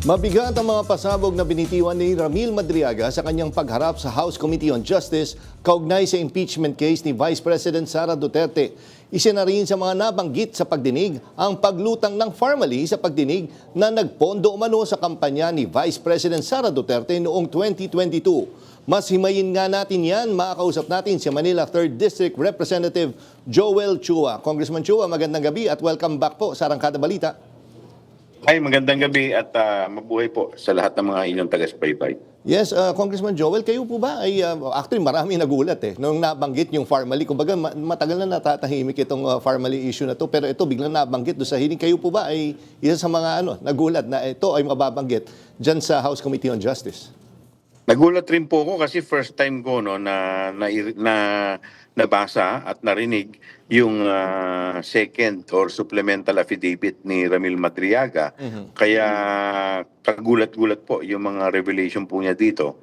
Mabigat ang mga pasabog na binitiwan ni Ramil Madriaga sa kanyang pagharap sa House Committee on Justice kaugnay sa impeachment case ni Vice President Sara Duterte. Isa na rin sa mga nabanggit sa pagdinig ang paglutang ng Pharmaly sa pagdinig na nagpondo umano sa kampanya ni Vice President Sara Duterte noong 2022. Mas himayin nga natin yan, makakausap natin si Manila 3rd District Representative Joel Chua. Congressman Chua, magandang gabi at welcome back po sa Arangkada Balita. Ay, magandang gabi at mabuhay po sa lahat ng mga inyong taga-subaybay. Yes, Congressman Joel, kayo po ba ay actually marami nagulat nung nabanggit yung Pharmaly. Kumbaga matagal na natatahimik itong Pharmaly issue na to, pero ito biglang nabanggit do sa hearing. Kayo po ba ay isa sa mga nagulat na ito ay mababanggit diyan sa House Committee on Justice? Nagulat rin po ako kasi first time ko nabasa at narinig yung second or supplemental affidavit ni Ramil Madriaga. Kaya kagulat-gulat po yung mga revelation po niya dito.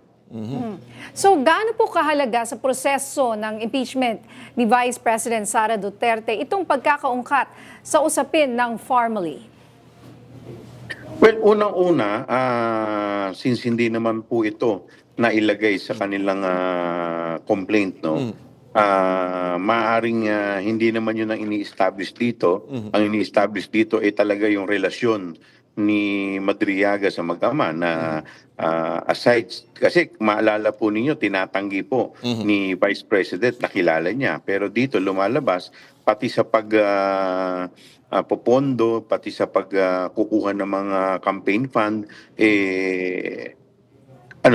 So gaano po kahalaga sa proseso ng impeachment ni Vice President Sara Duterte itong pagkakaungkat sa usapin ng Pharmaly? Well, unang-una, since hindi naman po ito nailagay sa kanilang complaint, maaaring hindi naman yun ang ini-establish dito. Ang ini-establish dito ay talaga yung relasyon ni Madriaga sa mag-ama na aside, kasi maalala po ninyo, tinatanggi po ni Vice President na kilala niya. Pero dito lumalabas, pati sa popondo, pati sa pagkukuha ng mga campaign fund,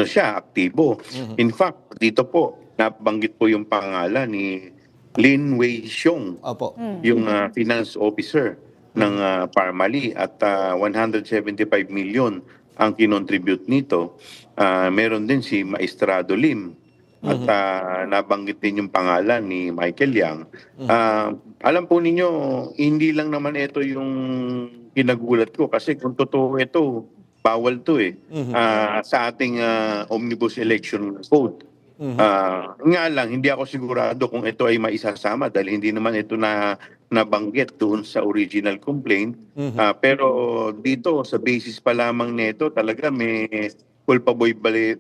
siya, aktibo. In fact, dito po, nabanggit po yung pangalan ni Lin Wei Xiong, yung finance officer ng Pharmaly at 175 million ang kinontribute nito. Meron din si Maestrado Lim at nabanggit din yung pangalan ni Michael Yang. Alam po ninyo, hindi lang naman ito yung kinagulat ko kasi kung totoo ito, bawal to sa ating Omnibus Election Code. Nga lang, hindi ako sigurado kung ito ay maisasama dahil hindi naman ito nabanggit doon sa original complaint. Pero dito, sa basis pa lamang nito, talaga may culpable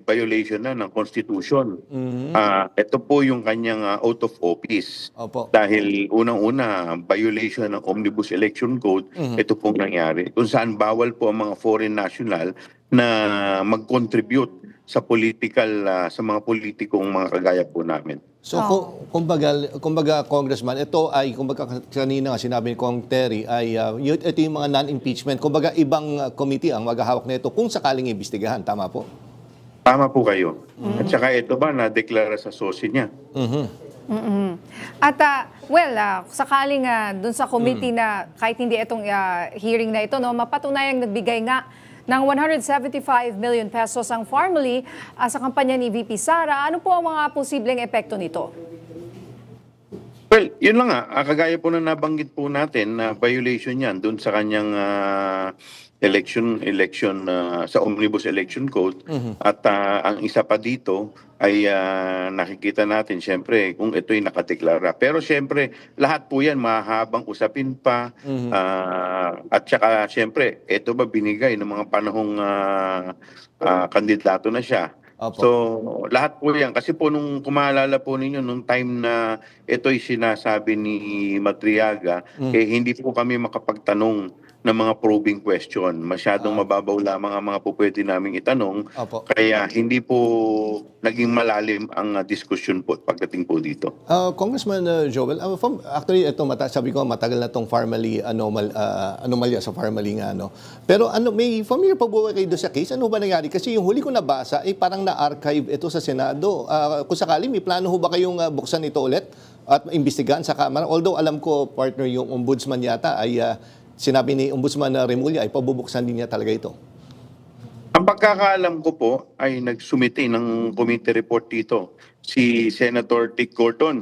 violation na ng Constitution. Ito po yung kanyang out of office. Dahil unang-una, violation ng Omnibus Election Code, ito pong nangyari. Kung saan bawal po ang mga foreign national na mag-contribute sa sa mga politikong mga kagaya po namin. So, kumbaga, Congressman, ito ay, kumbaga kanina nga sinabi ni Kong Terry, ay ito yung mga non-impeachment. Kumbaga, ibang committee ang maghahawak na ito kung sakaling imbestigahan. Tama po? Tama po kayo. At saka ito ba, na-deklara sa SOSI niya? At sakaling dun sa committee na kahit hindi itong hearing na ito, mapatunayang nagbigay nga ng 175 million pesos ang Pharmaly sa kampanya ni VP Sara. Ano po ang mga posibleng epekto nito? Well, yun lang nga. Kagaya po na nabanggit po natin na violation yan dun sa kanyang election sa Omnibus Election Code. At ang isa pa dito ay nakikita natin siyempre kung ito'y nakadeklara. Pero siyempre lahat po yan mahabang usapin pa. At saka siyempre ito ba binigay ng mga panahong kandidato na siya. So lahat po yan. Kasi po nung kumaalala po ninyo nung time na ito'y sinasabi ni Madriaga, hindi po kami makapagtanong ng mga probing question. Masyadong mababaw lamang ang mga po pwede naming itanong. Kaya hindi po naging malalim ang diskusyon po pagdating po dito. Congressman Joel, actually ito sabi ko matagal na itong Pharmaly anomalya sa Pharmaly nga. Pero may familiar pa ba kayo doon sa case? Ano ba nangyari? Kasi yung huli ko nabasa ay parang na-archive ito sa Senado. Kung sakali, may plano ho ba kayong buksan ito ulit at imbestigahan sa Kamara? Although alam ko, partner, yung ombudsman yata ay sinabi ni Ombudsman Remulla ay pabubuksan din niya talaga ito. Ang pagkakaalam ko po ay nagsumite ng committee report dito si Senator Dick Gordon.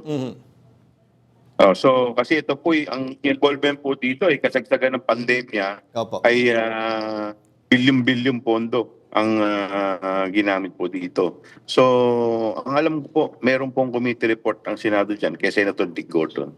So kasi ito po ang involvement po dito ay kasagsagan ng pandemya ay bilyon-bilyon pondo ang ginamit po dito. So, ang alam ko po, meron pong committee report ang Senado dyan kay Senator Dick Gordon.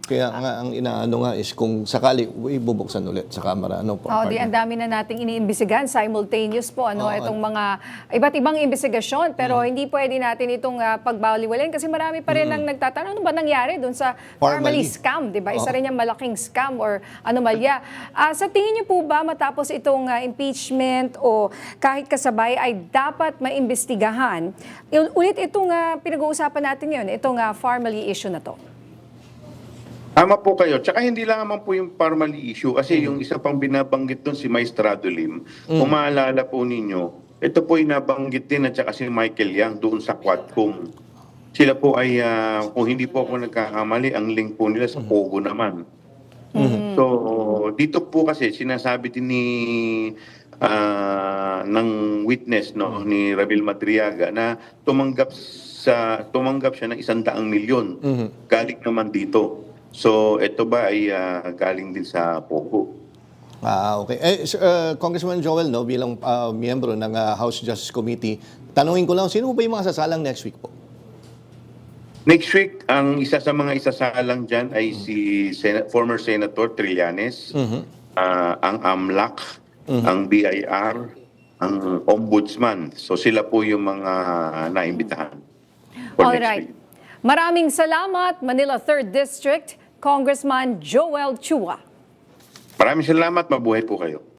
Kaya nga ang inaano nga is kung sakali ibubuksan ulit sa Kamara, ano po? Oh, di ang dami na nating iniimbestigahan simultaneous po itong mga iba't ibang investigasyon pero hindi pwede natin itong pagbawaliwalain kasi marami pa rin ang nagtatanong ano ba nangyari doon sa Parmali scam, 'di ba? Isa rin yung malaking scam or anomalya. Sa tingin niyo po ba matapos itong impeachment o kahit kasabay ay dapat maimbestigahan ulit itong pinag-uusapan natin ngayon, itong Parmali issue na to? Tama po kayo. Tsaka hindi lang naman po yung Parmali issue kasi yung isa pang binabanggit doon si Maestrado Lim. Kung maalala po ninyo, ito po yung nabanggit din at saka si Michael Yang doon sa Quadcom. Sila po ay, kung hindi po ako nagkakamali, ang link po nila sa Pogo naman. So, dito po kasi sinasabi din ng witness ni Ramil Madriaga na tumanggap siya ng 100 milyon galing naman dito. So, ito ba ay galing din sa Pogo? Okay. Congressman Joel, no, bilang miyembro ng House Justice Committee, tanungin ko lang, sino ba yung mga sasalang next week po? Next week, ang isa sa mga isasalang dyan ay si former Senator Trillanes, ang AMLAC, ang BIR, ang Ombudsman. So sila po yung mga naimbitahan for next Alright. week. Maraming salamat, Manila 3rd District, Congressman Joel Chua. Maraming salamat. Mabuhay po kayo.